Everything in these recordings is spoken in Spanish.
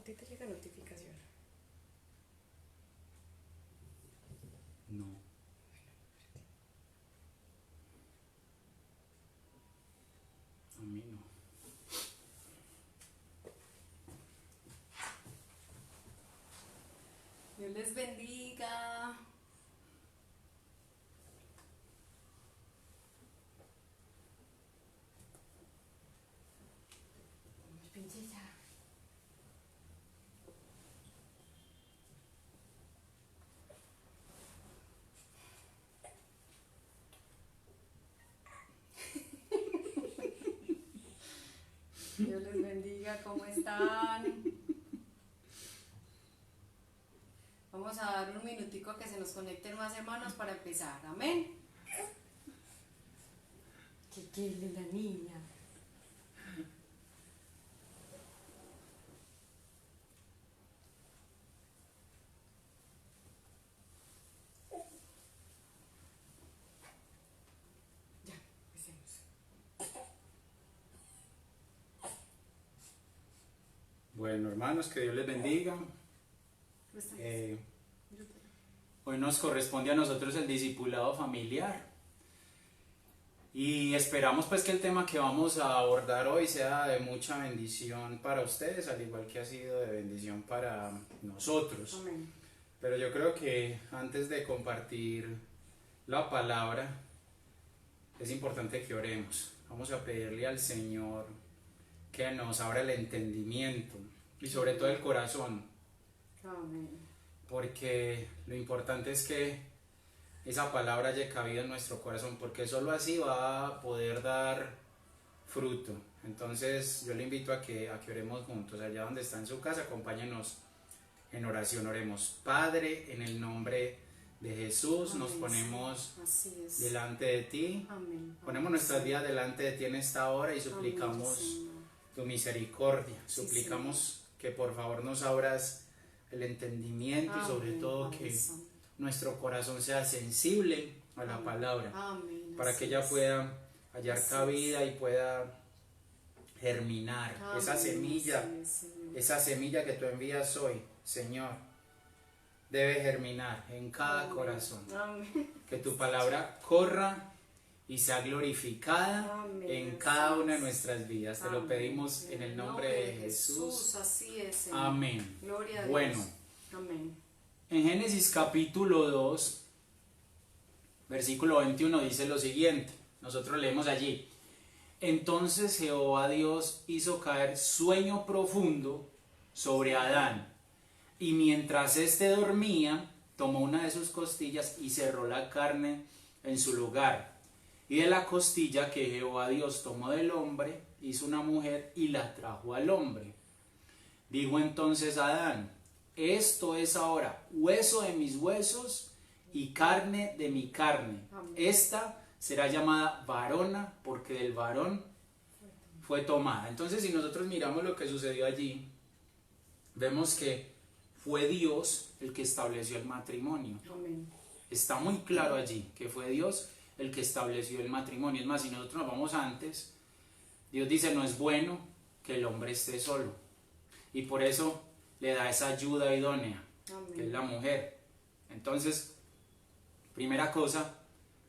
ti te llega notificación? No. A mí no. Dios les bendiga. Princesa. Dios les bendiga, ¿cómo están? Vamos a dar un minutico a que se nos conecten más hermanos para empezar, amén. ¿Qué quiere la niña? Ya, empecemos. Bueno, hermanos, que Dios les bendiga. Hoy nos corresponde a nosotros el discipulado familiar y esperamos pues que el tema que vamos a abordar hoy sea de mucha bendición para ustedes, al igual que ha sido de bendición para nosotros. Amén. Pero yo creo que antes de compartir la palabra es importante que oremos. Vamos a pedirle al Señor que nos abra el entendimiento y sobre todo el corazón. Amén. Porque lo importante es que esa palabra haya cabido en nuestro corazón, porque solo así va a poder dar fruto. Entonces yo le invito a que oremos juntos, allá donde está en su casa, acompáñenos en oración, oremos. Padre, en el nombre de Jesús, Amén. Nos ponemos Así es. delante de ti, Amén. ponemos nuestras vidas delante de ti en esta hora y suplicamos Amén, tu misericordia, Sí, suplicamos que por favor nos abras el entendimiento y sobre Amén, todo Padre que Santo. nuestro corazón sea sensible a la Amén. palabra, Amén, para así que ella es. pueda hallar Así cabida y pueda germinar. Amén, Esa semilla, así es, Señor. esa semilla que tú envías hoy, Señor, debe germinar en cada Amén. corazón. Amén. Que tu palabra corra y sea glorificada Amén, en así cada una de es. nuestras vidas. Te lo Amén. pedimos en el nombre de Jesús. Así es, Señor. Amén. Gloria a Dios. Bueno, Amén. en Génesis capítulo 2, versículo 21 dice lo siguiente. Nosotros leemos allí. Entonces Jehová Dios hizo caer sueño profundo sobre Adán, y mientras éste dormía, tomó una de sus costillas y cerró la carne en su lugar. Y de la costilla que Jehová Dios tomó del hombre, hizo una mujer y la trajo al hombre. Dijo entonces Adán, esto es ahora hueso de mis huesos y carne de mi carne. Amén. Esta será llamada varona porque del varón fue tomada. Entonces, si nosotros miramos lo que sucedió allí, vemos que fue Dios el que estableció el matrimonio. Amén. Está muy claro allí que fue Dios el que estableció el matrimonio. Es más, si nosotros nos vamos antes, Dios dice, no es bueno que el hombre esté solo. Y por eso le da esa ayuda idónea, Amén. que es la mujer. Entonces, primera cosa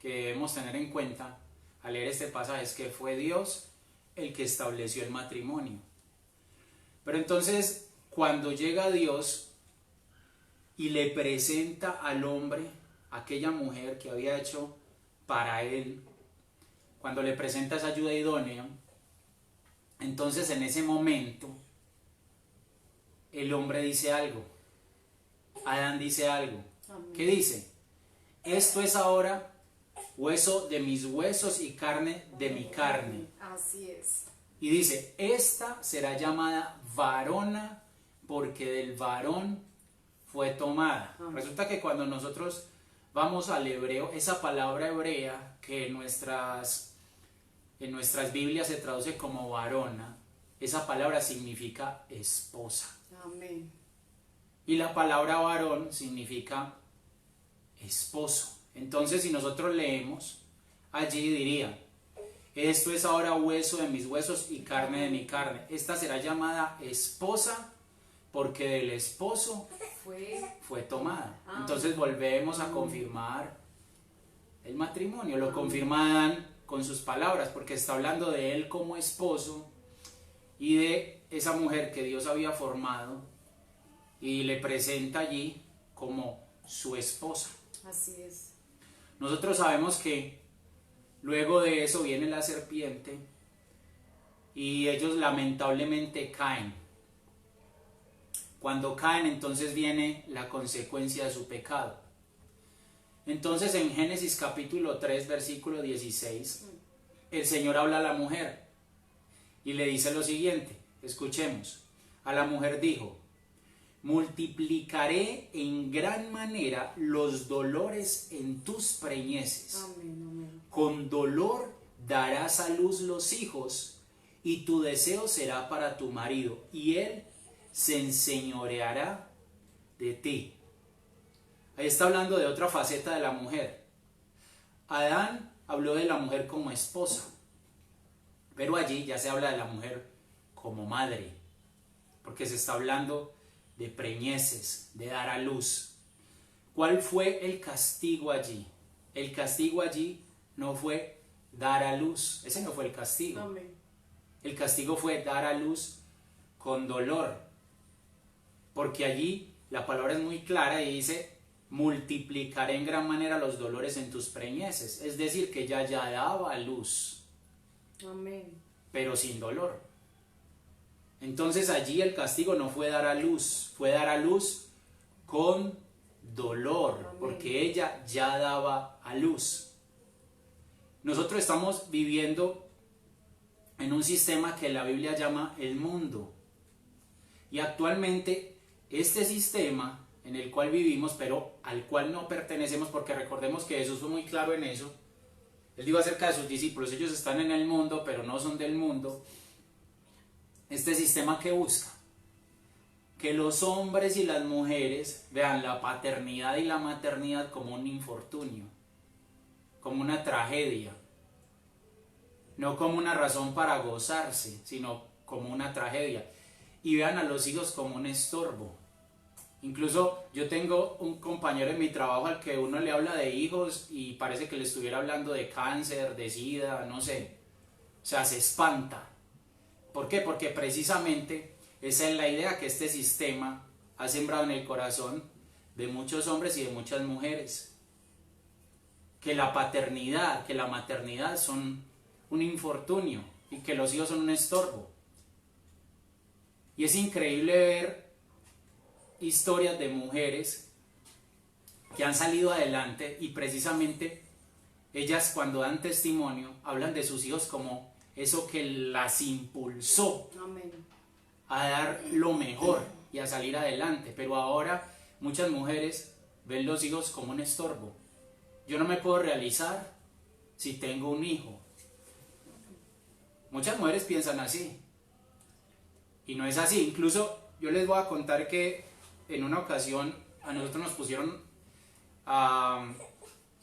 que debemos tener en cuenta al leer este pasaje es que fue Dios el que estableció el matrimonio. Pero entonces, cuando llega Dios y le presenta al hombre aquella mujer que había hecho para él, cuando le presenta esa ayuda idónea, entonces en ese momento el hombre dice algo, Adán dice algo. Amén. ¿Qué dice? Esto es ahora hueso de mis huesos y carne de mi carne. Así es. Y dice, esta será llamada varona porque del varón fue tomada. Amén. Resulta que cuando nosotros vamos al hebreo, esa palabra hebrea que en nuestras Biblias se traduce como varona, esa palabra significa esposa. Amén. Y la palabra varón significa esposo. Entonces, si nosotros leemos, allí diría, esto es ahora hueso de mis huesos y carne de mi carne. Esta será llamada esposa porque del esposo fue tomada. Entonces volvemos a confirmar el matrimonio, lo confirma Adán con sus palabras, porque está hablando de él como esposo y de esa mujer que Dios había formado y le presenta allí como su esposa. Así es. Nosotros sabemos que luego de eso viene la serpiente y ellos lamentablemente caen. Cuando caen, entonces viene la consecuencia de su pecado. Entonces en Génesis capítulo 3, versículo 16, el Señor habla a la mujer y le dice lo siguiente, escuchemos. A la mujer dijo: multiplicaré en gran manera los dolores en tus preñeces. Amén, amén. Con dolor darás a luz los hijos, y tu deseo será para tu marido, y él se enseñoreará de ti. Ahí está hablando de otra faceta de la mujer. Adán habló de la mujer como esposa, pero allí ya se habla de la mujer como madre, porque se está hablando de preñeces, de dar a luz. ¿Cuál fue el castigo allí? El castigo allí no fue dar a luz, ese no fue el castigo. Amén. El castigo fue dar a luz con dolor, porque allí la palabra es muy clara y dice: multiplicaré en gran manera los dolores en tus preñeces. Es decir, que ella ya daba a luz, Amén. pero sin dolor. Entonces allí el castigo no fue dar a luz, fue dar a luz con dolor, Amén. porque ella ya daba a luz. Nosotros estamos viviendo en un sistema que la Biblia llama el mundo. Y actualmente este sistema en el cual vivimos, pero al cual no pertenecemos, porque recordemos que Jesús fue muy claro en eso. Él dijo acerca de sus discípulos: ellos están en el mundo, pero no son del mundo. Este sistema que busca que los hombres y las mujeres vean la paternidad y la maternidad como un infortunio, como una tragedia, no como una razón para gozarse, sino como una tragedia, y vean a los hijos como un estorbo. Incluso yo tengo un compañero en mi trabajo al que uno le habla de hijos y parece que le estuviera hablando de cáncer, de sida, no sé, o sea, se espanta. ¿Por qué? Porque precisamente esa es la idea que este sistema ha sembrado en el corazón de muchos hombres y de muchas mujeres. Que la paternidad, que la maternidad son un infortunio y que los hijos son un estorbo. Y es increíble ver historias de mujeres que han salido adelante y precisamente ellas, cuando dan testimonio, hablan de sus hijos como eso que las impulsó Amén. a dar lo mejor y a salir adelante. Pero ahora muchas mujeres ven los hijos como un estorbo. Yo no me puedo realizar si tengo un hijo. Muchas mujeres piensan así y no es así. Incluso yo les voy a contar que en una ocasión a nosotros nos pusieron a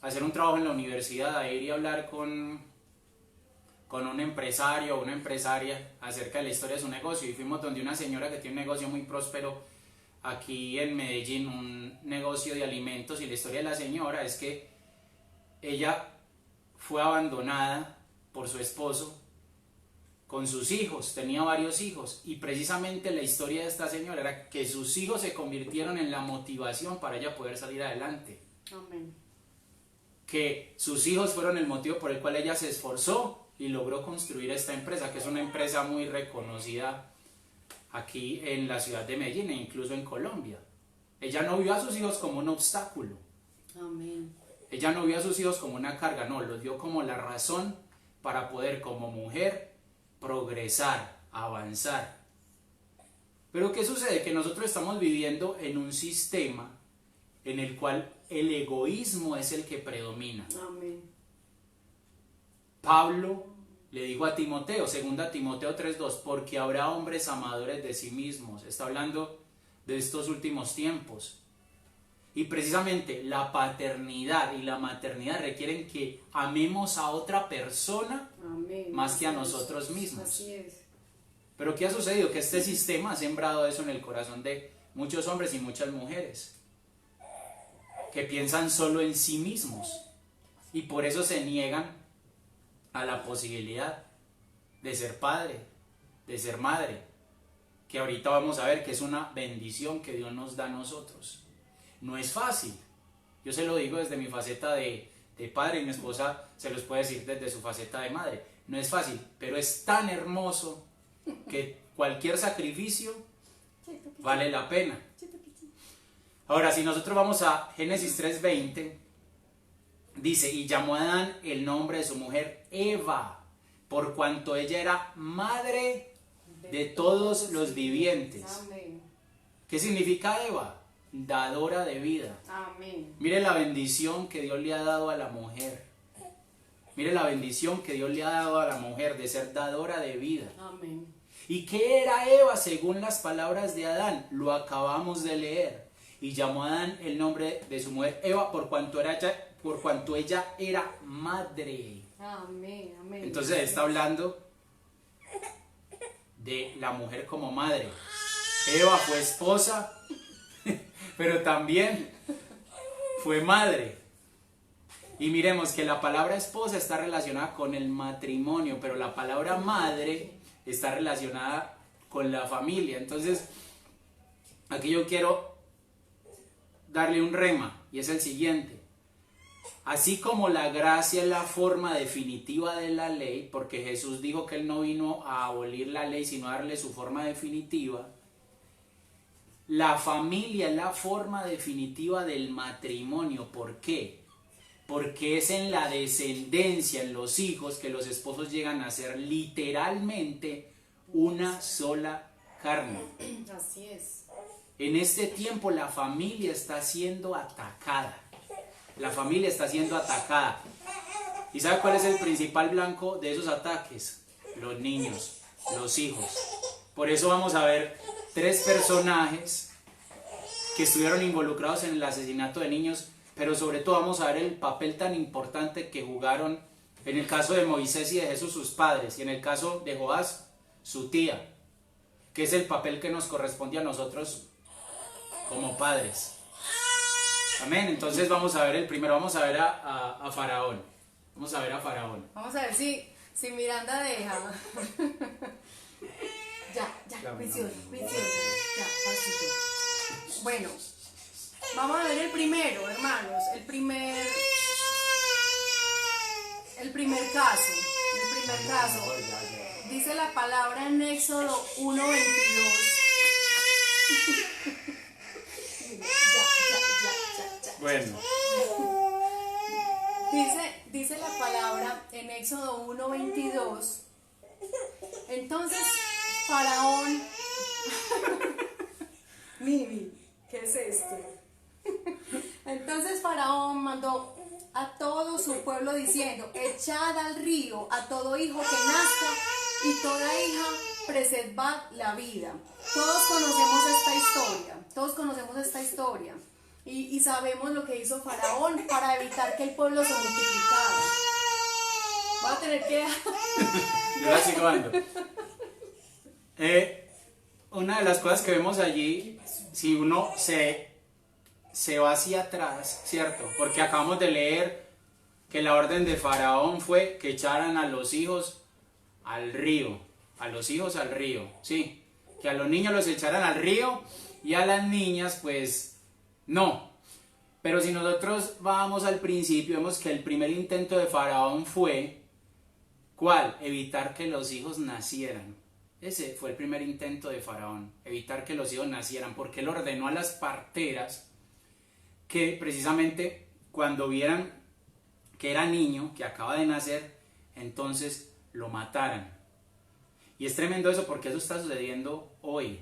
hacer un trabajo en la universidad, a ir y hablar con un empresario o una empresaria acerca de la historia de su negocio, y fuimos donde una señora que tiene un negocio muy próspero aquí en Medellín, un negocio de alimentos, y la historia de la señora es que ella fue abandonada por su esposo con sus hijos, tenía varios hijos, y precisamente la historia de esta señora era que sus hijos se convirtieron en la motivación para ella poder salir adelante. Amén. Que sus hijos fueron el motivo por el cual ella se esforzó y logró construir esta empresa, que es una empresa muy reconocida aquí en la ciudad de Medellín e incluso en Colombia. Ella no vio a sus hijos como un obstáculo. Amén. Ella no vio a sus hijos como una carga, no, los vio como la razón para poder, como mujer, progresar, avanzar. Pero ¿qué sucede? Que nosotros estamos viviendo en un sistema en el cual el egoísmo es el que predomina. Amén. Pablo le dijo a Timoteo, 2 Timoteo 3:2, porque habrá hombres amadores de sí mismos. Está hablando de estos últimos tiempos. Y precisamente la paternidad y la maternidad requieren que amemos a otra persona Amén. más que a Así es. nosotros mismos. Así es. Pero ¿qué ha sucedido? Que este sistema ha sembrado eso en el corazón de muchos hombres y muchas mujeres, que piensan solo en sí mismos y por eso se niegan a la posibilidad de ser padre, de ser madre, que ahorita vamos a ver que es una bendición que Dios nos da a nosotros. No es fácil, yo se lo digo desde mi faceta de padre, y mi esposa se los puede decir desde su faceta de madre. No es fácil, pero es tan hermoso que cualquier sacrificio vale la pena. Ahora, si nosotros vamos a Génesis 3:20, dice, y llamó a Adán el nombre de su mujer Eva, por cuanto ella era madre de todos los vivientes. Amén. ¿Qué significa Eva? Dadora de vida. Amén. Mire la bendición que Dios le ha dado a la mujer. Mire la bendición que Dios le ha dado a la mujer de ser dadora de vida. Amén. ¿Y qué era Eva según las palabras de Adán? Lo acabamos de leer. Y llamó a Adán el nombre de su mujer Eva por cuanto ella era madre. Amén. Amén. Entonces está hablando de la mujer como madre. Eva fue esposa, pero también fue madre. Y miremos que la palabra esposa está relacionada con el matrimonio, pero la palabra madre está relacionada con la familia. Entonces, aquí yo quiero darle un rema, y es el siguiente. Así como la gracia es la forma definitiva de la ley, porque Jesús dijo que Él no vino a abolir la ley, sino a darle su forma definitiva, la familia es la forma definitiva del matrimonio. ¿Por qué? Porque es en la descendencia, en los hijos, que los esposos llegan a ser literalmente una sola carne. Así es. En este tiempo la familia está siendo atacada. La familia está siendo atacada. ¿Y sabe cuál es el principal blanco de esos ataques? Los niños, los hijos. Por eso vamos a ver 3 personajes que estuvieron involucrados en el asesinato de niños, pero sobre todo vamos a ver el papel tan importante que jugaron en el caso de Moisés y de Jesús sus padres, y en el caso de Joás su tía, que es el papel que nos corresponde a nosotros como padres. Amén. Entonces vamos a ver el primero, vamos a ver a Faraón. Vamos a ver a Faraón. Vamos a ver si Miranda deja. Ya, juiciosa, ya, pasito. Bueno, vamos a ver el primero, hermanos, el primer caso. Dice la palabra en Éxodo 1:22. Ya. Bueno. Dice la palabra en Éxodo 1:22. Entonces Faraón Mimi, ¿qué es esto? Entonces Faraón mandó a todo su pueblo diciendo: echad al río a todo hijo que nazca y toda hija preservad la vida. Todos conocemos esta historia y sabemos lo que hizo Faraón para evitar que el pueblo se multiplicara. Voy a tener que... Yo la sigo dando. Una de las cosas que vemos allí, si uno se va hacia atrás, ¿cierto? Porque acabamos de leer que la orden de Faraón fue que echaran a los hijos al río, ¿sí? Que a los niños los echaran al río y a las niñas, pues, no. Pero si nosotros vamos al principio, vemos que el primer intento de Faraón fue, ¿cuál? Evitar que los hijos nacieran. Ese fue el primer intento de Faraón, evitar que los hijos nacieran, porque él ordenó a las parteras que precisamente cuando vieran que era niño, que acaba de nacer, entonces lo mataran. Y es tremendo eso porque eso está sucediendo hoy.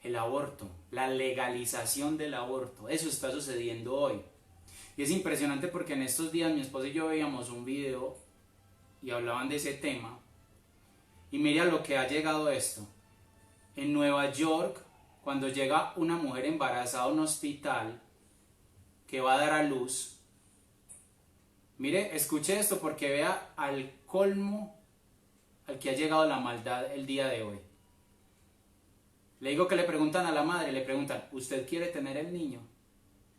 El aborto, la legalización del aborto, eso está sucediendo hoy. Y es impresionante porque en estos días mi esposa y yo veíamos un video y hablaban de ese tema. Y mira lo que ha llegado esto. En Nueva York, cuando llega una mujer embarazada a un hospital que va a dar a luz, mire, escuche esto porque vea al colmo al que ha llegado la maldad el día de hoy. Le digo que le preguntan a la madre, le preguntan, ¿usted quiere tener el niño?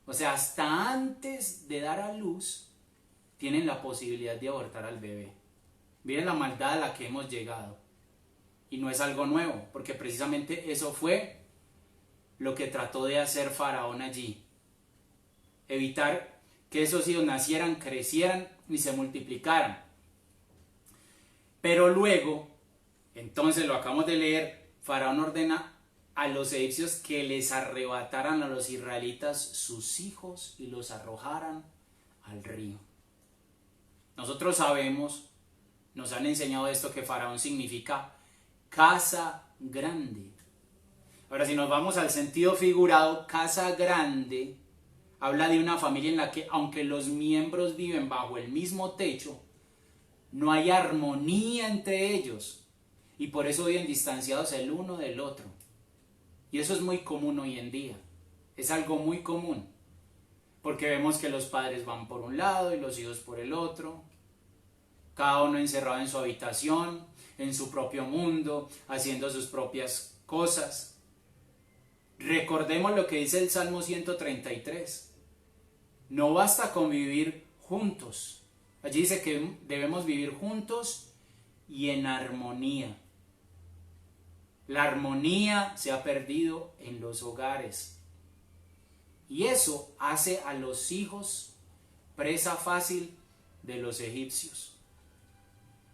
O sea, hasta antes de dar a luz, tienen la posibilidad de abortar al bebé. Miren la maldad a la que hemos llegado. Y no es algo nuevo, porque precisamente eso fue lo que trató de hacer Faraón allí. Evitar que esos hijos nacieran, crecieran y se multiplicaran. Pero luego, entonces lo acabamos de leer, Faraón ordena a los egipcios que les arrebataran a los israelitas sus hijos y los arrojaran al río. Nosotros sabemos, nos han enseñado esto, que Faraón significa casa grande. Ahora, si nos vamos al sentido figurado, casa grande habla de una familia en la que, aunque los miembros viven bajo el mismo techo, no hay armonía entre ellos y por eso viven distanciados el uno del otro. Y eso es muy común hoy en día, es algo muy común, porque vemos que los padres van por un lado y los hijos por el otro, cada uno encerrado en su habitación, en su propio mundo, haciendo sus propias cosas. Recordemos lo que dice el Salmo 133, no basta con vivir juntos, allí dice que debemos vivir juntos y en armonía. La armonía se ha perdido en los hogares y eso hace a los hijos presa fácil de los egipcios.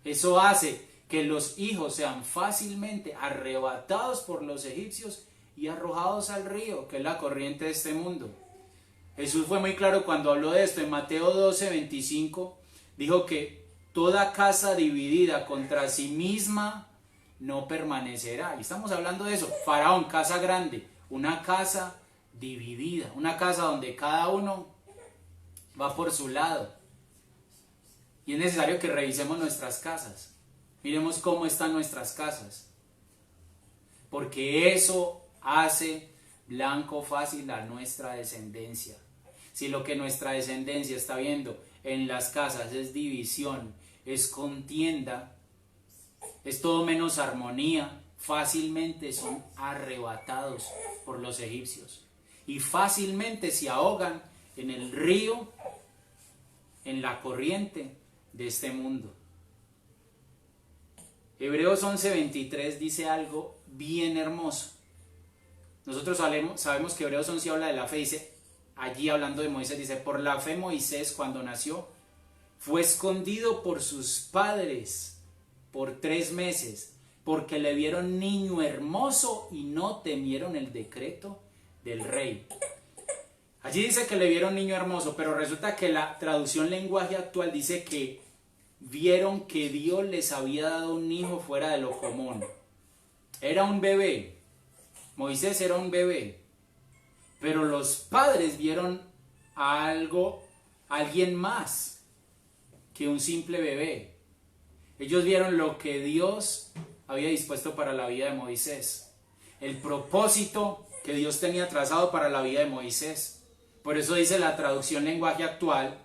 Eso hace que los hijos sean fácilmente arrebatados por los egipcios y arrojados al río, que es la corriente de este mundo. Jesús fue muy claro cuando habló de esto. En Mateo 12:25 dijo que toda casa dividida contra sí misma no permanecerá. Y estamos hablando de eso. Faraón, casa grande, una casa dividida, una casa donde cada uno va por su lado. Y es necesario que revisemos nuestras casas. Miremos cómo están nuestras casas. Porque eso hace blanco fácil a nuestra descendencia. Si lo que nuestra descendencia está viendo en las casas es división, es contienda, es todo menos armonía, fácilmente son arrebatados por los egipcios y fácilmente se ahogan en el río, en la corriente de este mundo. Hebreos 11:23 dice algo bien hermoso. Nosotros sabemos que Hebreos 11 habla de la fe, dice, allí hablando de Moisés, dice, por la fe Moisés cuando nació fue escondido por sus padres por 3 meses, porque le vieron niño hermoso y no temieron el decreto del rey. Allí dice que le vieron niño hermoso, pero resulta que la traducción lenguaje actual dice que vieron que Dios les había dado un hijo fuera de lo común. Era un bebé, Moisés era un bebé, pero los padres vieron a alguien más que un simple bebé. Ellos vieron lo que Dios había dispuesto para la vida de Moisés, el propósito que Dios tenía trazado para la vida de Moisés. Por eso dice la traducción lenguaje actual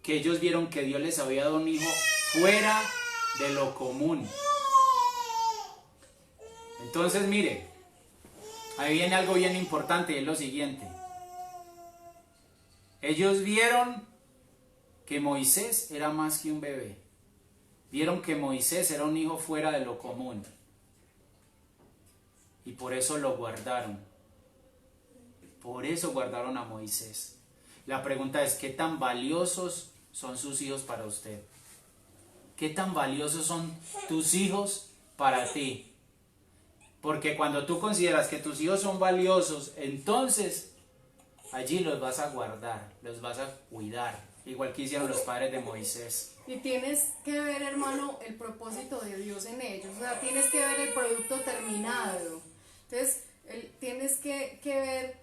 que ellos vieron que Dios les había dado un hijo fuera de lo común. Entonces mire, ahí viene algo bien importante y es lo siguiente. Ellos vieron que Moisés era más que un bebé. Vieron que Moisés era un hijo fuera de lo común. Y por eso lo guardaron. Por eso guardaron a Moisés. La pregunta es, ¿qué tan valiosos son sus hijos para usted? ¿Qué tan valiosos son tus hijos para ti? Porque cuando tú consideras que tus hijos son valiosos, entonces allí los vas a guardar, los vas a cuidar. Igual que hicieron los padres de Moisés. Y tienes que ver, hermano, el propósito de Dios en ellos. O sea, tienes que ver el producto terminado. Entonces, tienes que ver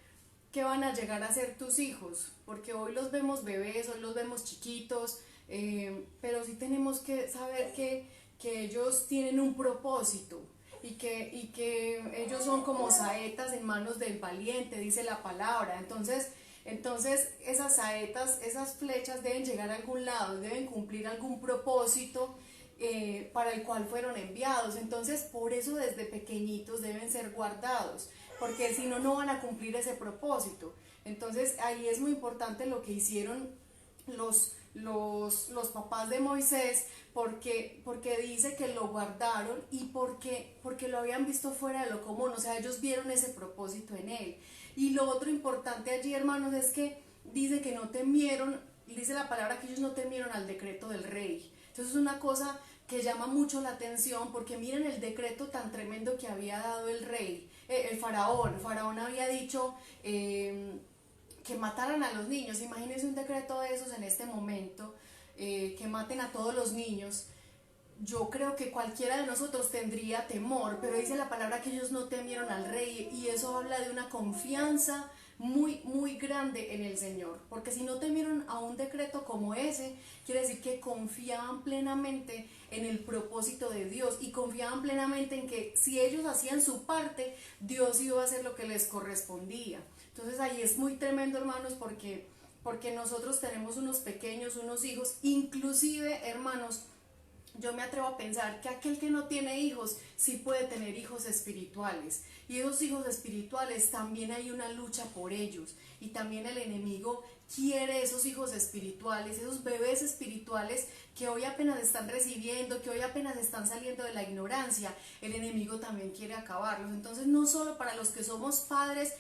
qué van a llegar a ser tus hijos. Porque hoy los vemos bebés, hoy los vemos chiquitos. Pero sí tenemos que saber que ellos tienen un propósito. Y que ellos son como saetas en manos del valiente, dice la palabra. Entonces esas saetas, esas flechas deben llegar a algún lado, deben cumplir algún propósito para el cual fueron enviados. Entonces, por eso desde pequeñitos deben ser guardados, porque si no, no van a cumplir ese propósito. Entonces, ahí es muy importante lo que hicieron los papás de Moisés, porque dice que lo guardaron y porque lo habían visto fuera de lo común, o sea, ellos vieron ese propósito en él. Y lo otro importante allí, hermanos, es que dice que no temieron, dice la palabra que ellos no temieron al decreto del rey. Entonces es una cosa que llama mucho la atención, porque miren el decreto tan tremendo que había dado el rey, el faraón. El faraón había dicho que mataran a los niños. Imagínense un decreto de esos en este momento, que maten a todos los niños. Yo creo que cualquiera de nosotros tendría temor, pero dice la palabra que ellos no temieron al rey, y eso habla de una confianza muy, muy grande en el Señor, porque si no temieron a un decreto como ese, quiere decir que confiaban plenamente en el propósito de Dios, y confiaban plenamente en que si ellos hacían su parte, Dios iba a hacer lo que les correspondía. Entonces ahí es muy tremendo, hermanos, porque nosotros tenemos unos pequeños, unos hijos, inclusive, hermanos, yo me atrevo a pensar que aquel que no tiene hijos sí puede tener hijos espirituales, y esos hijos espirituales también hay una lucha por ellos, y también el enemigo quiere esos hijos espirituales, esos bebés espirituales que hoy apenas están recibiendo, que hoy apenas están saliendo de la ignorancia. El enemigo también quiere acabarlos. Entonces, no solo para los que somos padres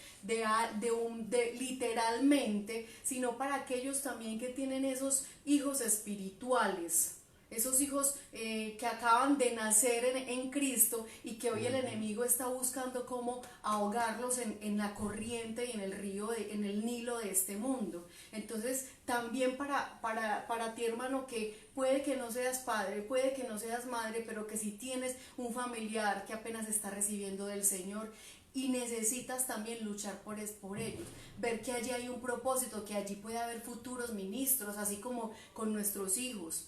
literalmente, sino para aquellos también que tienen esos hijos espirituales, esos hijos que acaban de nacer en Cristo, y que hoy el enemigo está buscando cómo ahogarlos en la corriente y en el río, en el Nilo de este mundo. Entonces, también para ti, hermano, que puede que no seas padre, puede que no seas madre, pero que si tienes un familiar que apenas está recibiendo del Señor, y necesitas también luchar por ellos, ver que allí hay un propósito, que allí puede haber futuros ministros, así como con nuestros hijos.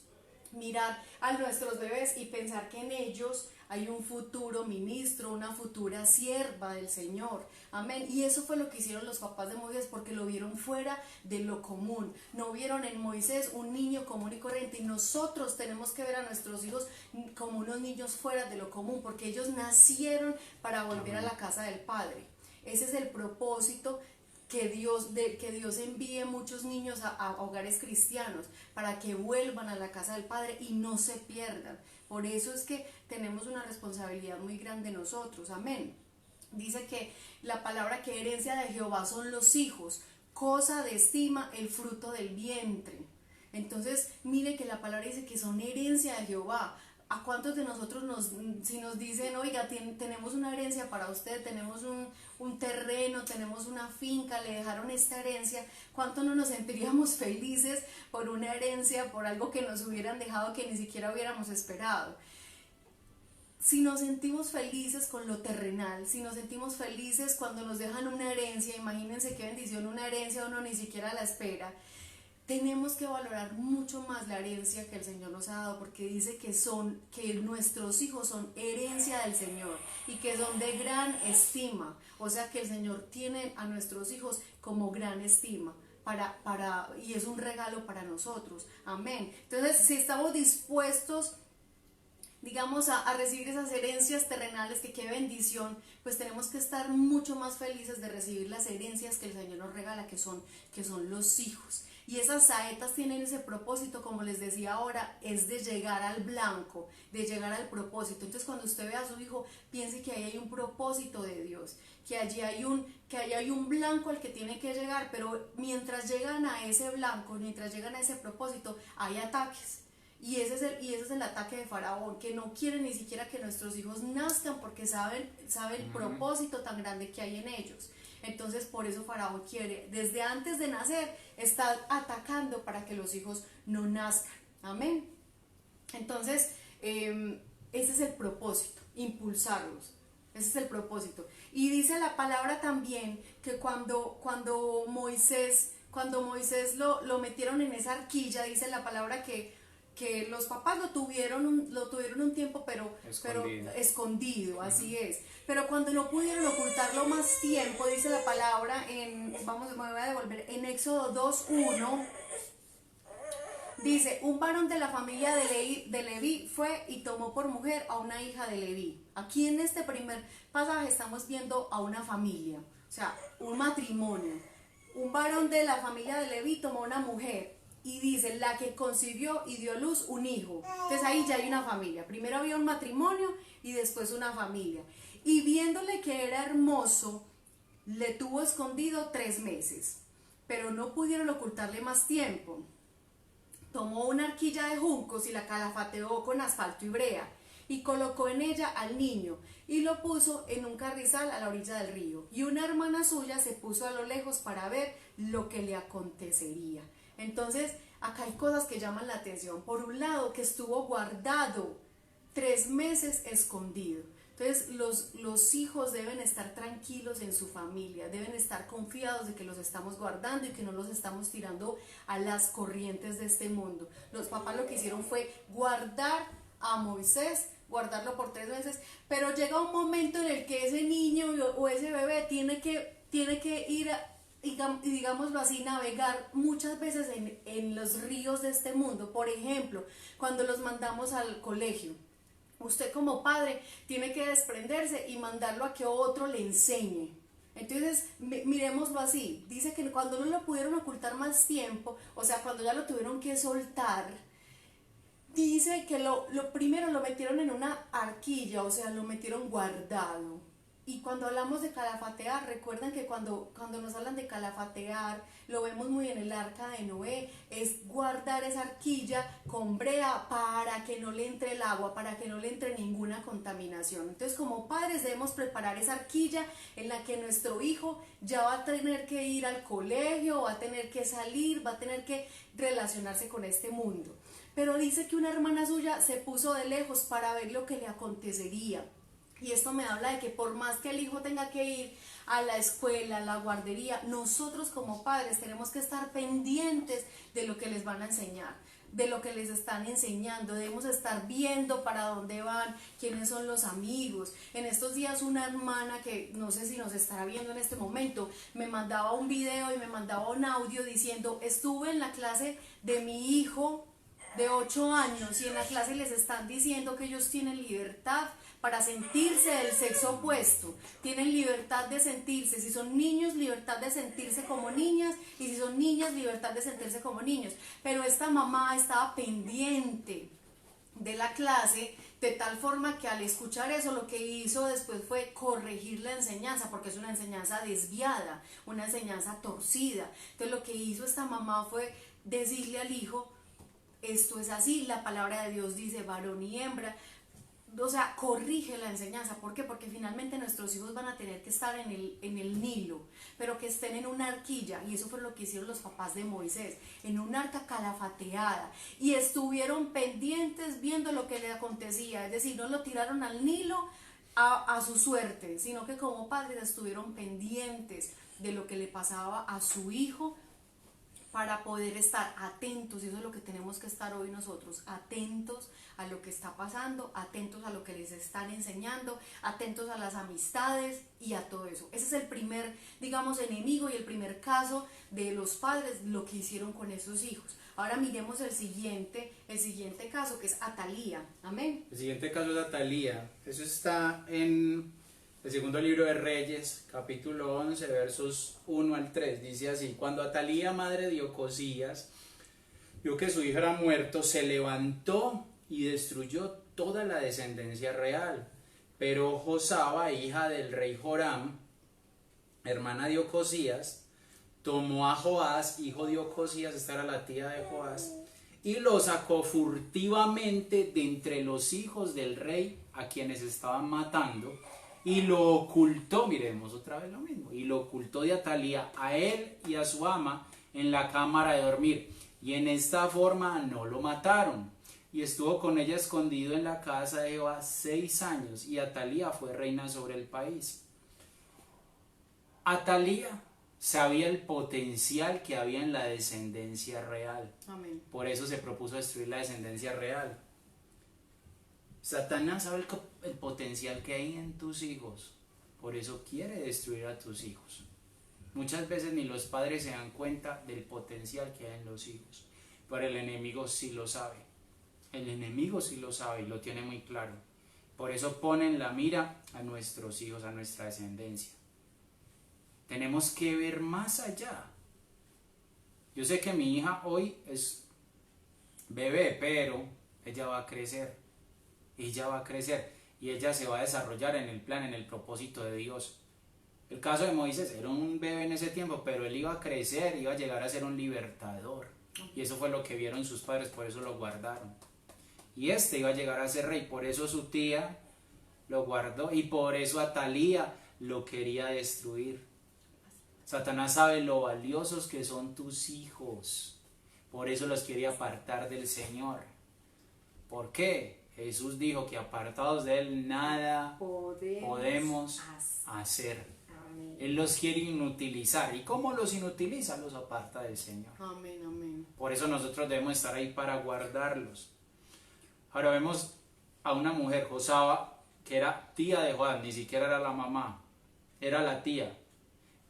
Mirar a nuestros bebés y pensar que en ellos hay un futuro ministro, una futura sierva del Señor. Amén. Y eso fue lo que hicieron los papás de Moisés, porque lo vieron fuera de lo común. No vieron en Moisés un niño común y corriente, y nosotros tenemos que ver a nuestros hijos como unos niños fuera de lo común, porque ellos nacieron para volver a la casa del Padre. Ese es el propósito, que Dios envíe muchos niños a hogares cristianos, para que vuelvan a la casa del Padre y no se pierdan. Por eso es que tenemos una responsabilidad muy grande nosotros. Amén. Dice que la palabra que herencia de Jehová son los hijos, cosa de estima el fruto del vientre. Entonces, mire que la palabra dice que son herencia de Jehová. ¿A cuántos de nosotros si nos dicen, oiga, tenemos una herencia para usted, tenemos un terreno, tenemos una finca, le dejaron esta herencia, cuánto no nos sentiríamos felices por una herencia, por algo que nos hubieran dejado, que ni siquiera hubiéramos esperado? Si nos sentimos felices con lo terrenal, si nos sentimos felices cuando nos dejan una herencia, imagínense qué bendición, una herencia uno ni siquiera la espera. Tenemos que valorar mucho más la herencia que el Señor nos ha dado, porque dice que nuestros hijos son herencia del Señor, y que son de gran estima. O sea que el Señor tiene a nuestros hijos como gran estima, y es un regalo para nosotros. Amén. Entonces, si estamos dispuestos, digamos, a recibir esas herencias terrenales, que qué bendición, pues tenemos que estar mucho más felices de recibir las herencias que el Señor nos regala, que son los hijos. Y esas saetas tienen ese propósito, como les decía ahora, es de llegar al blanco, de llegar al propósito. Entonces, cuando usted ve a su hijo, piense que ahí hay un propósito de Dios, que allí hay un blanco al que tiene que llegar, pero mientras llegan a ese blanco, mientras llegan a ese propósito, hay ataques. Y ese es el ataque de Faraón, que no quiere ni siquiera que nuestros hijos nazcan, porque sabe el propósito tan grande que hay en ellos. Entonces, por eso Faraón quiere, desde antes de nacer, está atacando para que los hijos no nazcan. Amén. Entonces, ese es el propósito, impulsarlos. Ese es el propósito. Y dice la palabra también que cuando Moisés lo metieron en esa arquilla, dice la palabra que los papás lo tuvieron un tiempo, pero escondido, así es. Pero cuando no pudieron ocultarlo más tiempo, dice la palabra me voy a devolver, en Éxodo 2:1, Dice, un varón de la familia de Leví fue y tomó por mujer a una hija de Leví. Aquí en este primer pasaje estamos viendo a una familia, o sea, un matrimonio. Un varón de la familia de Leví tomó una mujer y dice, la que concibió y dio a luz un hijo. Entonces ahí ya hay una familia. Primero había un matrimonio y después una familia. Y viéndole que era hermoso, le tuvo escondido 3 meses, pero no pudieron ocultarle más tiempo. Tomó una arquilla de juncos y la calafateó con asfalto y brea, y colocó en ella al niño, y lo puso en un carrizal a la orilla del río. Y una hermana suya se puso a lo lejos para ver lo que le acontecería. Entonces, acá hay cosas que llaman la atención. Por un lado, que estuvo guardado 3 meses escondido. Entonces los hijos deben estar tranquilos en su familia, deben estar confiados de que los estamos guardando y que no los estamos tirando a las corrientes de este mundo. Los papás lo que hicieron fue guardar a Moisés, guardarlo por 3 meses, pero llega un momento en el que ese niño o ese bebé tiene que ir digámoslo así, navegar muchas veces en los ríos de este mundo. Por ejemplo, cuando los mandamos al colegio, usted como padre tiene que desprenderse y mandarlo a que otro le enseñe. Entonces, miremoslo así. Dice que cuando no lo pudieron ocultar más tiempo, o sea, cuando ya lo tuvieron que soltar, dice que lo primero lo metieron en una arquilla, o sea, lo metieron guardado. Y cuando hablamos de calafatear, recuerden que cuando nos hablan de calafatear, lo vemos muy en el arca de Noé, es guardar esa arquilla con brea para que no le entre el agua, para que no le entre ninguna contaminación. Entonces, como padres debemos preparar esa arquilla en la que nuestro hijo ya va a tener que ir al colegio, va a tener que salir, va a tener que relacionarse con este mundo. Pero dice que una hermana suya se puso de lejos para ver lo que le acontecería. Y esto me habla de que por más que el hijo tenga que ir a la escuela, a la guardería, nosotros como padres tenemos que estar pendientes de lo que les van a enseñar, de lo que les están enseñando. Debemos estar viendo para dónde van, quiénes son los amigos. En estos días una hermana que no sé si nos estará viendo en este momento, me mandaba un video y me mandaba un audio diciendo, estuve en la clase de mi hijo de 8 años y en la clase les están diciendo que ellos tienen libertad para sentirse del sexo opuesto, tienen libertad de sentirse, si son niños, libertad de sentirse como niñas, y si son niñas, libertad de sentirse como niños. Pero esta mamá estaba pendiente de la clase, de tal forma que al escuchar eso lo que hizo después fue corregir la enseñanza, porque es una enseñanza desviada, una enseñanza torcida. Entonces lo que hizo esta mamá fue decirle al hijo, esto es así, la palabra de Dios dice varón y hembra. O sea, corrige la enseñanza. ¿Por qué? Porque finalmente nuestros hijos van a tener que estar en el Nilo, pero que estén en una arquilla, y eso fue lo que hicieron los papás de Moisés, en una arca calafateada, y estuvieron pendientes viendo lo que le acontecía, es decir, no lo tiraron al Nilo a su suerte, sino que como padres estuvieron pendientes de lo que le pasaba a su hijo, para poder estar atentos. Y eso es lo que tenemos que estar hoy nosotros, atentos a lo que está pasando, atentos a lo que les están enseñando, atentos a las amistades y a todo eso. Ese es el primer, digamos, enemigo y el primer caso de los padres, lo que hicieron con esos hijos. Ahora miremos el siguiente caso, que es Atalía. Amén. El siguiente caso es Atalía. Eso está en el segundo libro de Reyes, capítulo 11, versos 1 al 3, dice así: cuando Atalía, madre de Ocosías, vio que su hijo era muerto, se levantó y destruyó toda la descendencia real. Pero Josaba, hija del rey Joram, hermana de Ocosías, tomó a Joás, hijo de Ocosías, esta era la tía de Joás, y lo sacó furtivamente de entre los hijos del rey a quienes estaban matando, y lo ocultó, miremos otra vez lo mismo, y lo ocultó de Atalía a él y a su ama en la cámara de dormir, y en esta forma no lo mataron, y estuvo con ella escondido en la casa de Jehová 6 años, y Atalía fue reina sobre el país. Atalía sabía el potencial que había en la descendencia real. Amén. Por eso se propuso destruir la descendencia real. Satanás sabe el potencial que hay en tus hijos, por eso quiere destruir a tus hijos. Muchas veces ni los padres se dan cuenta del potencial que hay en los hijos, pero el enemigo sí lo sabe. El enemigo sí lo sabe y lo tiene muy claro. Por eso ponen la mira a nuestros hijos, a nuestra descendencia. Tenemos que ver más allá. Yo sé que mi hija hoy es bebé, pero ella va a crecer. Ella va a crecer y ella se va a desarrollar en el plan, en el propósito de Dios. El caso de Moisés era un bebé en ese tiempo, pero él iba a crecer, iba a llegar a ser un libertador. Y eso fue lo que vieron sus padres, por eso lo guardaron. Y este iba a llegar a ser rey, por eso su tía lo guardó y por eso Atalía lo quería destruir. Satanás sabe lo valiosos que son tus hijos, por eso los quiere apartar del Señor. ¿Por qué? Jesús dijo que apartados de Él nada podemos hacer. Amén. Él los quiere inutilizar. ¿Y cómo los inutiliza? Los aparta del Señor. Amén, amén. Por eso nosotros debemos estar ahí para guardarlos. Ahora vemos a una mujer, Josaba, que era tía de Juan, ni siquiera era la mamá, era la tía.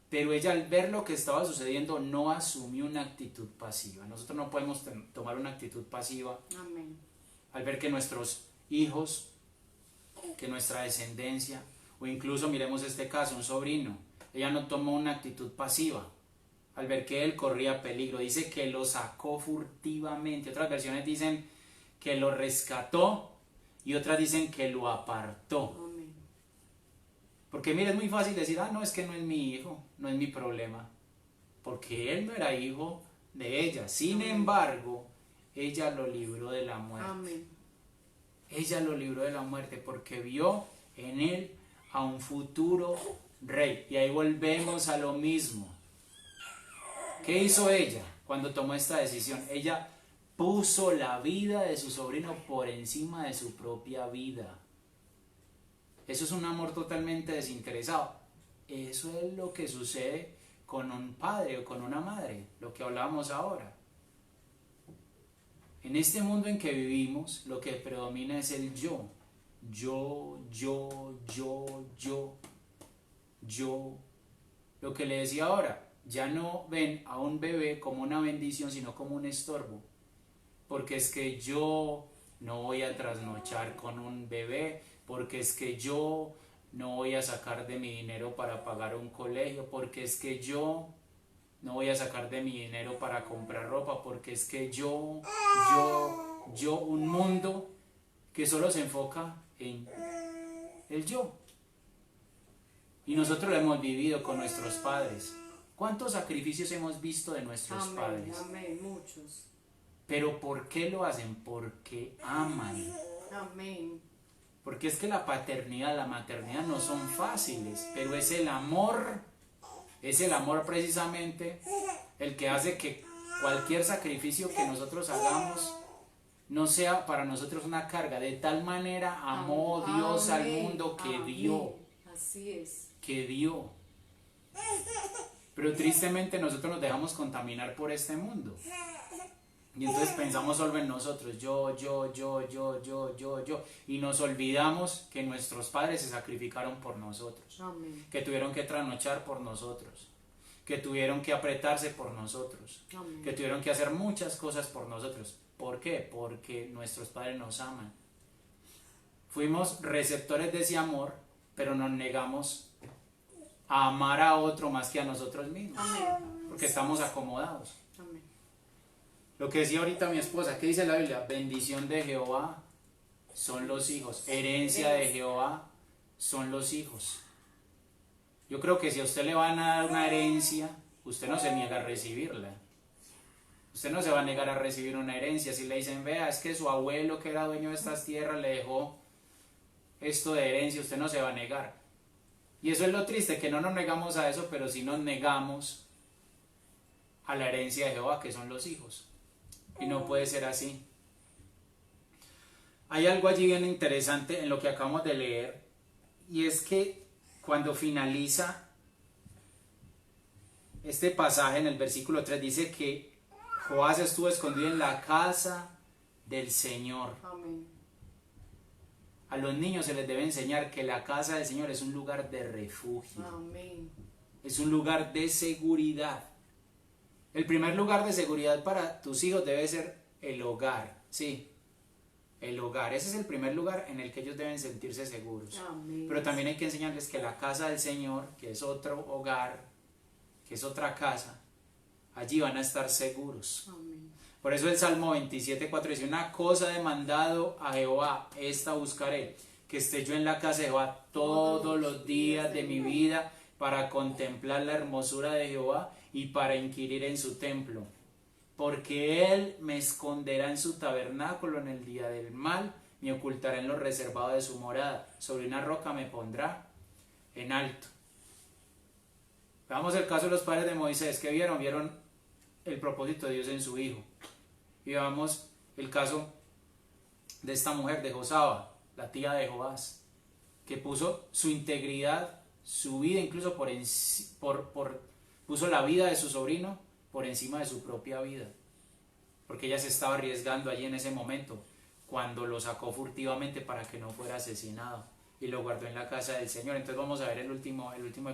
Pero ella al ver lo que estaba sucediendo no asumió una actitud pasiva. Nosotros no podemos tomar una actitud pasiva. Amén. Al ver que nuestros hijos, que nuestra descendencia, o incluso miremos este caso, un sobrino, ella no tomó una actitud pasiva. Al ver que él corría peligro, dice que lo sacó furtivamente. Otras versiones dicen que lo rescató y otras dicen que lo apartó. Amén. Porque mira, es muy fácil decir, no, es que no es mi hijo, no es mi problema. Porque él no era hijo de ella. Sin embargo, ella lo libró de la muerte. Amén. Ella lo libró de la muerte porque vio en él a un futuro rey. Y ahí volvemos a lo mismo. ¿Qué hizo ella cuando tomó esta decisión? Ella puso la vida de su sobrino por encima de su propia vida. Eso es un amor totalmente desinteresado. Eso es lo que sucede con un padre o con una madre, lo que hablábamos ahora. En este mundo en que vivimos, lo que predomina es el yo. Yo. Lo que le decía ahora, ya no ven a un bebé como una bendición, sino como un estorbo. Porque es que yo no voy a trasnochar con un bebé, porque es que yo no voy a sacar de mi dinero para pagar un colegio, porque es que yo no voy a sacar de mi dinero para comprar ropa, porque es que yo, un mundo que solo se enfoca en el yo. Y nosotros lo hemos vivido con nuestros padres. ¿Cuántos sacrificios hemos visto de nuestros padres? Amén, muchos. Pero ¿por qué lo hacen? Porque aman. Amén. Porque es que la paternidad, la maternidad no son fáciles, pero es el amor precisamente el que hace que cualquier sacrificio que nosotros hagamos no sea para nosotros una carga. De tal manera amó Dios al mundo que dio. Así es. Que dio. Pero tristemente nosotros nos dejamos contaminar por este mundo. Y entonces pensamos solo en nosotros, yo. Y nos olvidamos que nuestros padres se sacrificaron por nosotros. Amén. Que tuvieron que trasnochar por nosotros. Que tuvieron que apretarse por nosotros. Amén. Que tuvieron que hacer muchas cosas por nosotros. ¿Por qué? Porque nuestros padres nos aman. Fuimos receptores de ese amor, pero nos negamos a amar a otro más que a nosotros mismos. Amén. Porque estamos acomodados. Amén. Lo que decía ahorita mi esposa, ¿qué dice la Biblia? Bendición de Jehová son los hijos. Herencia de Jehová son los hijos. Yo creo que si a usted le van a dar una herencia, usted no se niega a recibirla. Usted no se va a negar a recibir una herencia. Si le dicen, vea, es que su abuelo que era dueño de estas tierras le dejó esto de herencia, usted no se va a negar. Y eso es lo triste, que no nos negamos a eso, pero sí nos negamos a la herencia de Jehová, que son los hijos. Y no puede ser así. Hay algo allí bien interesante en lo que acabamos de leer, y es que cuando finaliza este pasaje en el versículo 3 dice que Joás estuvo escondido en la casa del Señor. Amén. A los niños se les debe enseñar que la casa del Señor es un lugar de refugio. Amén. Es un lugar de seguridad. El primer lugar de seguridad para tus hijos debe ser el hogar, sí. El hogar, ese es el primer lugar en el que ellos deben sentirse seguros. Amén. Pero también hay que enseñarles que la casa del Señor, que es otro hogar, que es otra casa, allí van a estar seguros. Amén. Por eso el Salmo 27:4 dice: una cosa he mandado a Jehová, esta buscaré, que esté yo en la casa de Jehová todos los días de mi vida, para contemplar la hermosura de Jehová y para inquirir en su templo. Porque Él me esconderá en su tabernáculo en el día del mal, me ocultará en lo reservado de su morada, sobre una roca me pondrá en alto. Veamos el caso de los padres de Moisés. ¿Qué vieron? Vieron el propósito de Dios en su hijo. Y veamos el caso de esta mujer, de Josaba, la tía de Joás, que puso su integridad, su vida incluso puso la vida de su sobrino por encima de su propia vida, porque ella se estaba arriesgando allí en ese momento, cuando lo sacó furtivamente para que no fuera asesinado, y lo guardó en la casa del Señor. Entonces vamos a ver el último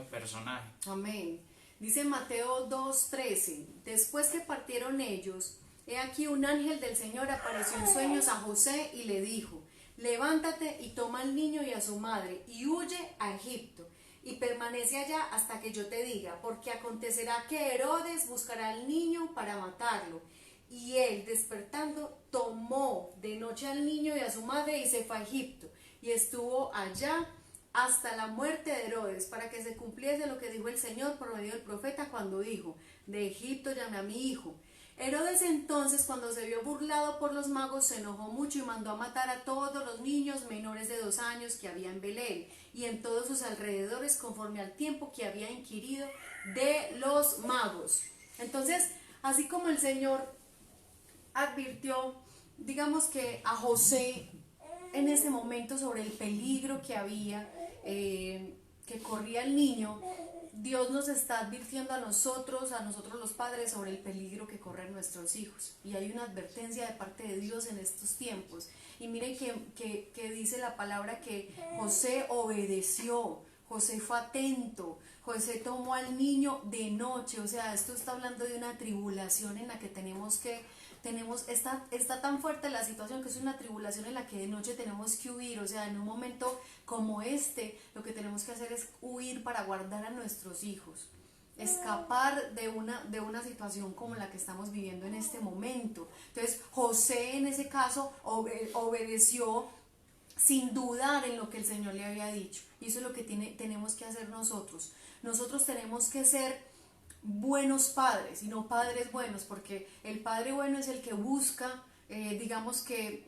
personaje. Amén. Dice Mateo 2:13: después que partieron ellos, he aquí un ángel del Señor apareció en sueños a José y le dijo: levántate y toma al niño y a su madre y huye a Egipto y permanece allá hasta que yo te diga, porque acontecerá que Herodes buscará al niño para matarlo. Y él, despertando, tomó de noche al niño y a su madre y se fue a Egipto y estuvo allá hasta la muerte de Herodes, para que se cumpliese lo que dijo el Señor por medio del profeta cuando dijo: de Egipto llamé a mi hijo. Herodes entonces, cuando se vio burlado por los magos, se enojó mucho y mandó a matar a todos los niños menores de 2 años que había en Belén y en todos sus alrededores, conforme al tiempo que había inquirido de los magos. Entonces, así como el Señor advirtió, digamos que a José en ese momento sobre el peligro que había, que corría el niño, Dios nos está advirtiendo a nosotros los padres, sobre el peligro que corren nuestros hijos. Y hay una advertencia de parte de Dios en estos tiempos. Y miren que dice la palabra que José obedeció, José fue atento, José tomó al niño de noche. O sea, esto está hablando de una tribulación en la que está tan fuerte la situación que es una tribulación en la que de noche tenemos que huir. O sea, en un momento como este, lo que tenemos que hacer es huir para guardar a nuestros hijos, escapar de una situación como la que estamos viviendo en este momento. Entonces, José en ese caso obedeció sin dudar en lo que el Señor le había dicho. Y eso es lo que tenemos que hacer nosotros. Nosotros tenemos que ser buenos padres y no padres buenos, porque el padre bueno es el que busca, digamos que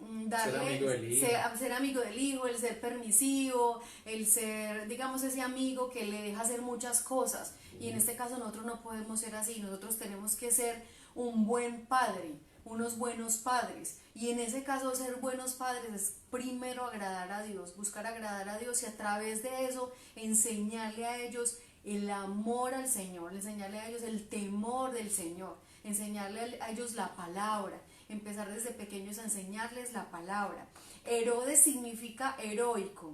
ser amigo del hijo, el ser permisivo, el ser, digamos, ese amigo que le deja hacer muchas cosas. Y en este caso nosotros no podemos ser así. Nosotros tenemos que ser un buen padre, unos buenos padres. Y en ese caso ser buenos padres es primero agradar a Dios, buscar agradar a Dios, y a través de eso enseñarle a ellos el amor al Señor, enseñarle a ellos el temor del Señor, enseñarle a ellos la palabra, empezar desde pequeños a enseñarles la palabra. Herodes significa heroico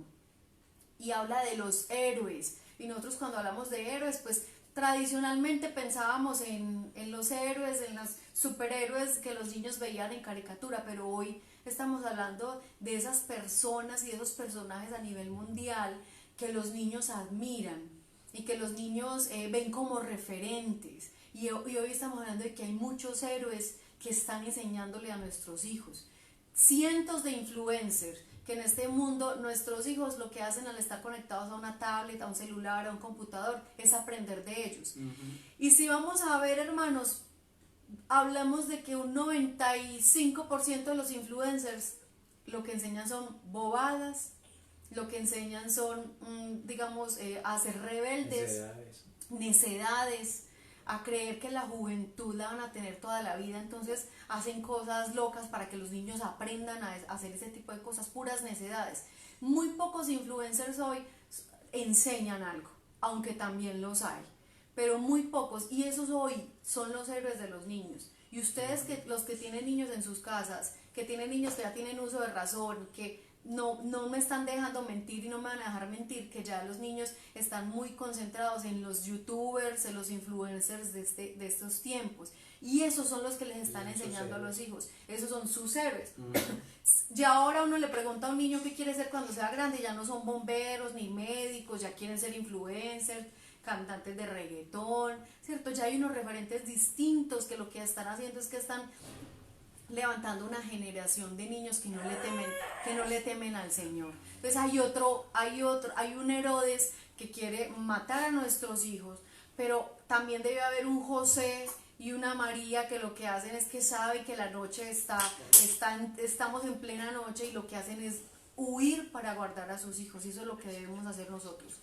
y habla de los héroes. Y nosotros cuando hablamos de héroes, pues tradicionalmente pensábamos en los héroes, en los superhéroes que los niños veían en caricatura, pero hoy estamos hablando de esas personas y de esos personajes a nivel mundial que los niños admiran y que los niños ven como referentes. Y hoy estamos hablando de que hay muchos héroes que están enseñándole a nuestros hijos. Cientos de influencers que en este mundo nuestros hijos lo que hacen al estar conectados a una tablet, a un celular, a un computador, es aprender de ellos. Y si vamos a ver, hermanos, hablamos de que un 95% de los influencers lo que enseñan son bobadas, lo que enseñan son, digamos, a ser rebeldes, necedades, a creer que la juventud la van a tener toda la vida. Entonces hacen cosas locas para que los niños aprendan a hacer ese tipo de cosas, puras necedades. Muy pocos influencers hoy enseñan algo, aunque también los hay, pero muy pocos, y esos hoy son los héroes de los niños. Y ustedes, los que tienen niños en sus casas, que tienen niños que ya tienen uso de razón, que no me están dejando mentir y no me van a dejar mentir, que ya los niños están muy concentrados en los youtubers, en los influencers de estos tiempos. Y esos son los que les están enseñando a los hijos. Esos son sus héroes. Ya ahora uno le pregunta a un niño qué quiere ser cuando sea grande, ya no son bomberos ni médicos, ya quieren ser influencers, cantantes de reggaetón, ¿cierto? Ya hay unos referentes distintos que lo que están haciendo es que están levantando una generación de niños que no le temen al Señor. Entonces hay un Herodes que quiere matar a nuestros hijos, pero también debe haber un José y una María que lo que hacen es que saben que la noche estamos en plena noche y lo que hacen es huir para guardar a sus hijos. Y eso es lo que debemos hacer nosotros,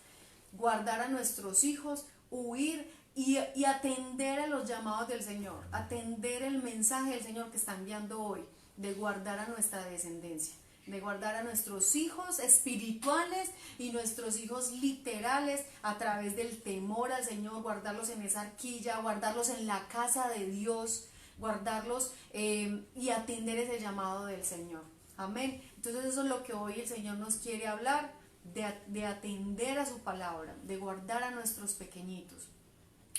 guardar a nuestros hijos, huir y atender a los llamados del Señor, atender el mensaje del Señor que está enviando hoy, de guardar a nuestra descendencia, de guardar a nuestros hijos espirituales y nuestros hijos literales a través del temor al Señor, guardarlos en esa arquilla, guardarlos en la casa de Dios, guardarlos y atender ese llamado del Señor. Amén. Entonces eso es lo que hoy el Señor nos quiere hablar, de atender a su palabra, de guardar a nuestros pequeñitos,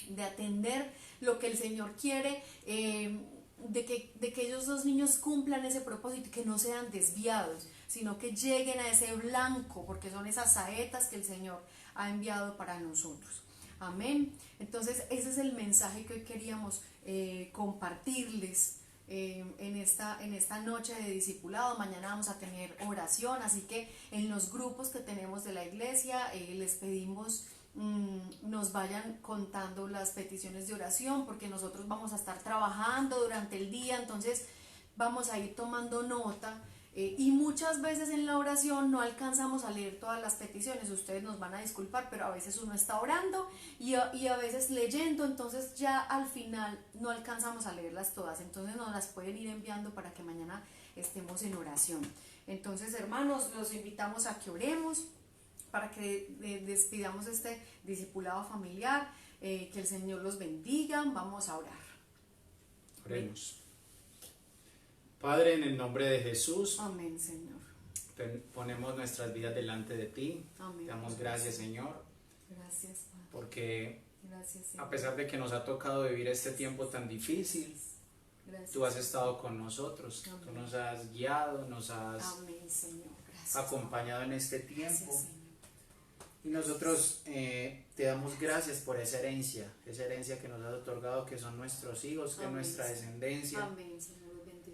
de atender lo que el Señor quiere, de que ellos los niños cumplan ese propósito y que no sean desviados, sino que lleguen a ese blanco, porque son esas saetas que el Señor ha enviado para nosotros. Amén. Entonces ese es el mensaje que hoy queríamos compartirles en esta noche de discipulado. Mañana vamos a tener oración, así que en los grupos que tenemos de la iglesia les pedimos nos vayan contando las peticiones de oración, porque nosotros vamos a estar trabajando durante el día, entonces vamos a ir tomando nota y muchas veces en la oración no alcanzamos a leer todas las peticiones. Ustedes nos van a disculpar, pero a veces uno está orando y a veces leyendo, entonces ya al final no alcanzamos a leerlas todas, entonces nos las pueden ir enviando para que mañana estemos en oración. Entonces, hermanos, los invitamos a que oremos para que despidamos este discipulado familiar, que el Señor los bendiga. Vamos a orar. Oremos. Padre, en el nombre de Jesús, amén, Señor. Ponemos nuestras vidas delante de ti. Amén. Te damos gracias, Señor. Gracias, Padre. Porque gracias, Señor, a pesar de que nos ha tocado vivir este tiempo tan difícil, gracias, tú has estado con nosotros. Amén. Tú nos has guiado, nos has amén, Señor. Gracias, acompañado en este tiempo. gracias, Señor. Y nosotros te damos gracias por esa herencia que nos has otorgado, que son nuestros hijos, que es Amén, nuestra Señor. descendencia. Amén, Señor.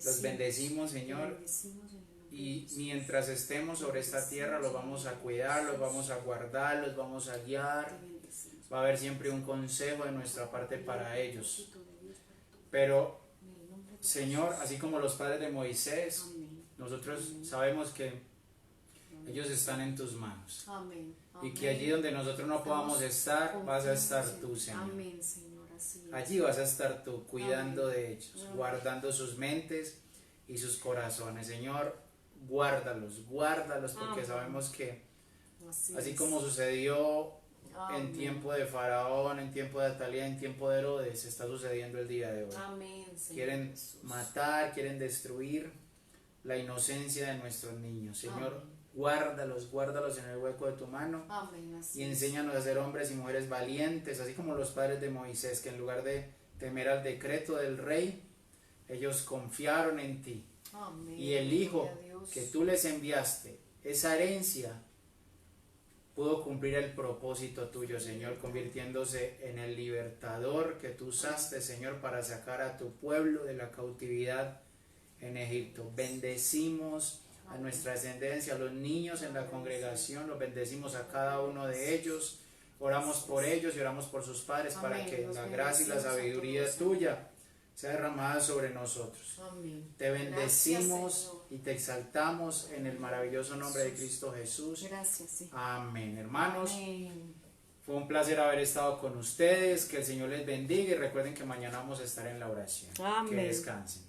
Los bendecimos, Señor. Bendecimos en el nombre de Y Jesús. mientras estemos sobre esta tierra, los vamos a cuidar, los vamos a guardar, los vamos a guiar. Te bendecimos. Va a haber siempre un consejo de nuestra parte para ellos. Propósito de Dios para tu- Pero, en el nombre de Señor, Jesús. así como los padres de Moisés, Amén. nosotros Amén. sabemos que Amén. ellos están en tus manos. Amén. Y que allí donde nosotros no podamos estar, vas a estar tú, Señor. Amén, Señor, así es. Allí vas a estar tú cuidando Amén. de ellos, Amén. guardando sus mentes y sus corazones. Señor, guárdalos porque Amén. sabemos que así es. como sucedió en Amén. tiempo de Faraón, en tiempo de Atalía, en tiempo de Herodes, está sucediendo el día de hoy. Amén, Señor Quieren Jesús. matar, quieren destruir la inocencia de nuestros niños. Señor, Amén. guárdalos en el hueco de tu mano. Amén, así Y es. enséñanos a ser hombres y mujeres valientes, así como los padres de Moisés, que en lugar de temer al decreto del rey, ellos confiaron en ti. Amén. Y el Hijo Gloria a Dios. que tú les enviaste, esa herencia, pudo cumplir el propósito tuyo, Señor, convirtiéndose en el libertador que tú usaste, Señor, para sacar a tu pueblo de la cautividad en Egipto. Bendecimos a nuestra descendencia, a los niños en la congregación, los bendecimos a cada uno de ellos, oramos por ellos y oramos por sus padres para Amén. que Los la gracia y la bendecimos a sabiduría todos. tuya sea derramada sobre nosotros. Amén. Te bendecimos Gracias, Señor. y te exaltamos en el maravilloso nombre de Cristo Jesús. Gracias, sí. Amén, hermanos. Amén. Fue un placer haber estado con ustedes. Que el Señor les bendiga y recuerden que mañana vamos a estar en la oración. Amén. Que descansen.